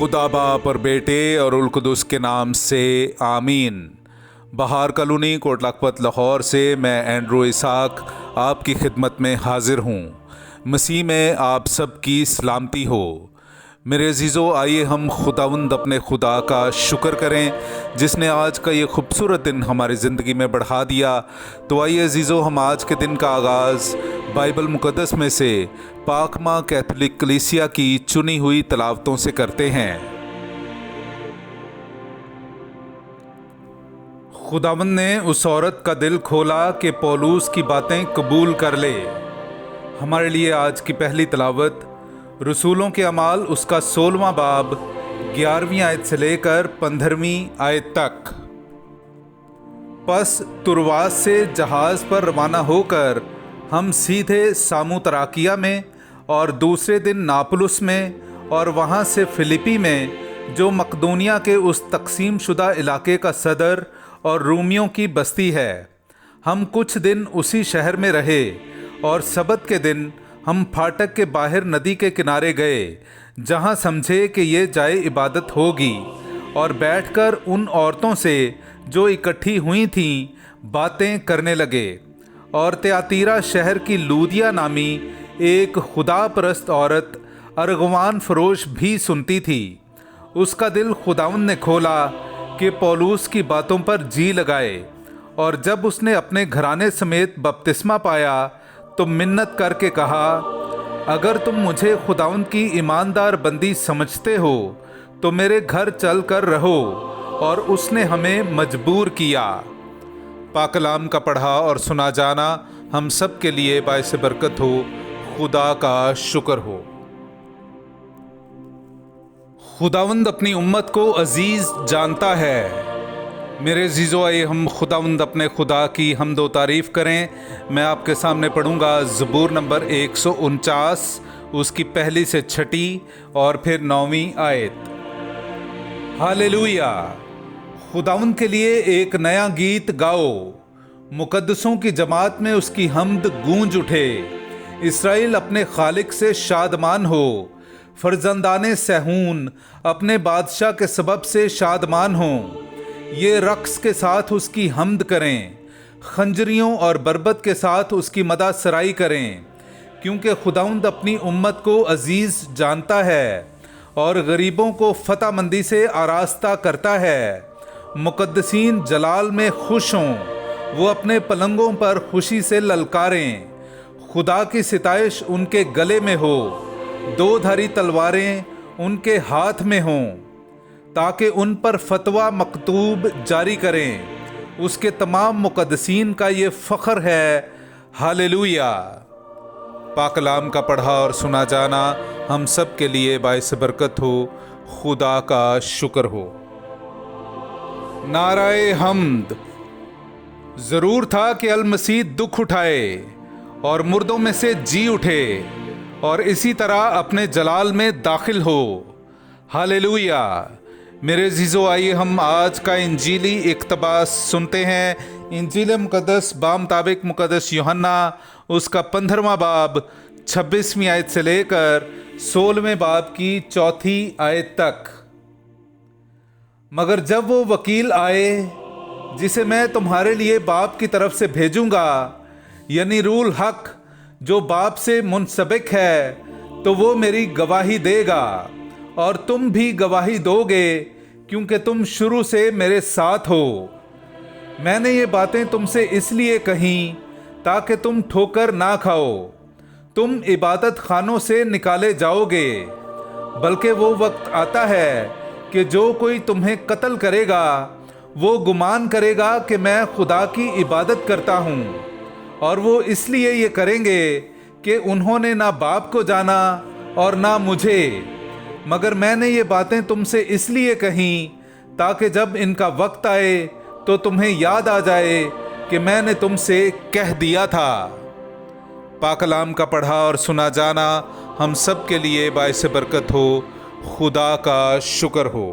खुदा बाप और बेटे और उल कुदुस के नाम से आमीन। बहार कॉलोनी कोट लखपत लाहौर से मैं एंड्रू इसाक आपकी खिदमत में हाजिर हूँ। मसीह में आप सब की सलामती हो। मेरे अजीज़ों, आइए हम खुदावंद अपने खुदा का शुक्र करें जिसने आज का ये खूबसूरत दिन हमारी ज़िंदगी में बढ़ा दिया। तो आइए अजीज़ों, हम आज के दिन का आगाज़ बाइबल मुक़द्दस में से पाकमा कैथोलिक कलीसिया की चुनी हुई तलावतों से करते हैं। खुदावंद ने उस औरत का दिल खोला कि पौलुस की बातें कबूल कर ले। हमारे लिए आज की पहली तलावत रसूलों के अमाल उसका 16वां बाब 11वीं आयत से लेकर 15वीं आयत तक। पस तुरवास से जहाज़ पर रवाना होकर हम सीधे सामुतराकिया में और दूसरे दिन नापलुस में और वहाँ से फिलिपी में, जो मकदूनिया के उस तकसीम शुदा इलाके का सदर और रूमियों की बस्ती है, हम कुछ दिन उसी शहर में रहे और सबत के दिन हम फाटक के बाहर नदी के किनारे गए, जहाँ समझे कि ये जाए इबादत होगी, और बैठकर उन औरतों से जो इकट्ठी हुई थीं बातें करने लगे। और त्यातीरा शहर की लूदिया नामी एक खुदा परस्त औरत अरगवान फरोश भी सुनती थी। उसका दिल खुदावंद ने खोला कि पौलुस की बातों पर जी लगाए, और जब उसने अपने घराने समेत बपतिस्मा पाया तो मिन्नत करके कहा, अगर तुम मुझे खुदावंद की ईमानदार बंदी समझते हो तो मेरे घर चल कर रहो। और उसने हमें मजबूर किया। पाक कलाम का पढ़ा और सुना जाना हम सब के लिए बाइस बरकत हो। खुदा का शुक्र हो। खुदावंद अपनी उम्मत को अजीज जानता है। मेरे अजीज़ों, आइए हम खुदावंद अपने खुदा की हम्दो तारीफ़ करें। मैं आपके सामने पढ़ूंगा ज़बूर नंबर 149, उसकी पहली से छठी और फिर 9वीं आयत। हालेलुया। खुदावंद के लिए एक नया गीत गाओ, मुकद्दसों की जमात में उसकी हम्द गूंज उठे। इसराइल अपने खालिक से शादमान हो, फरजंदाने सहून अपने बादशाह के सबब से शादमान हो। ये रक्स के साथ उसकी हम्द करें, खंजरियों और बरबत के साथ उसकी मदा सराई करें, क्योंकि खुदावंद अपनी उम्मत को अजीज़ जानता है और गरीबों को फतहमंदी से आरास्ता करता है। मुकद्दसीन जलाल में खुश हों, वो अपने पलंगों पर खुशी से ललकारें। खुदा की सिताइश उनके गले में हो, दो धारी तलवारें उनके हाथ में हों, ताकि उन पर फतवा मकतूब जारी करें। उसके तमाम मुकद्दसीन का ये फ़ख्र है। हालेलुया। पाक कलाम का पढ़ा और सुना जाना हम सब के लिए बाइस बरकत हो। खुदा का शुक्र हो। नाराए हम्द। ज़रूर था कि अल मसीह दुख उठाए और मुर्दों में से जी उठे और इसी तरह अपने जलाल में दाखिल हो। हालेलुया। मेरे अजीज़ों, आइए हम आज का इंजीली इक़्तिबास सुनते हैं। इंजील मुक़द्दस बामुताबिक मुक़द्दस यूहन्ना उसका 15वां बाब 26वीं आयत से लेकर 16वें बाब की 4थी आयत तक। मगर जब वो वकील आए जिसे मैं तुम्हारे लिए बाप की तरफ से भेजूंगा, यानी रूल हक जो बाप से मुनसबिक है, तो वो मेरी गवाही देगा और तुम भी गवाही दोगे, क्योंकि तुम शुरू से मेरे साथ हो। मैंने ये बातें तुमसे इसलिए कहीं ताकि तुम ठोकर ना खाओ। तुम इबादत खानों से निकाले जाओगे, बल्कि वो वक्त आता है कि जो कोई तुम्हें कत्ल करेगा वो गुमान करेगा कि मैं खुदा की इबादत करता हूँ। और वो इसलिए ये करेंगे कि उन्होंने ना बाप को जाना और ना मुझे। मगर मैंने ये बातें तुमसे इसलिए कहीं ताकि जब इनका वक्त आए तो तुम्हें याद आ जाए कि मैंने तुमसे कह दिया था। पाक कलाम का पढ़ा और सुना जाना हम सब के लिए बाइस बरकत हो। खुदा का शुक्र हो।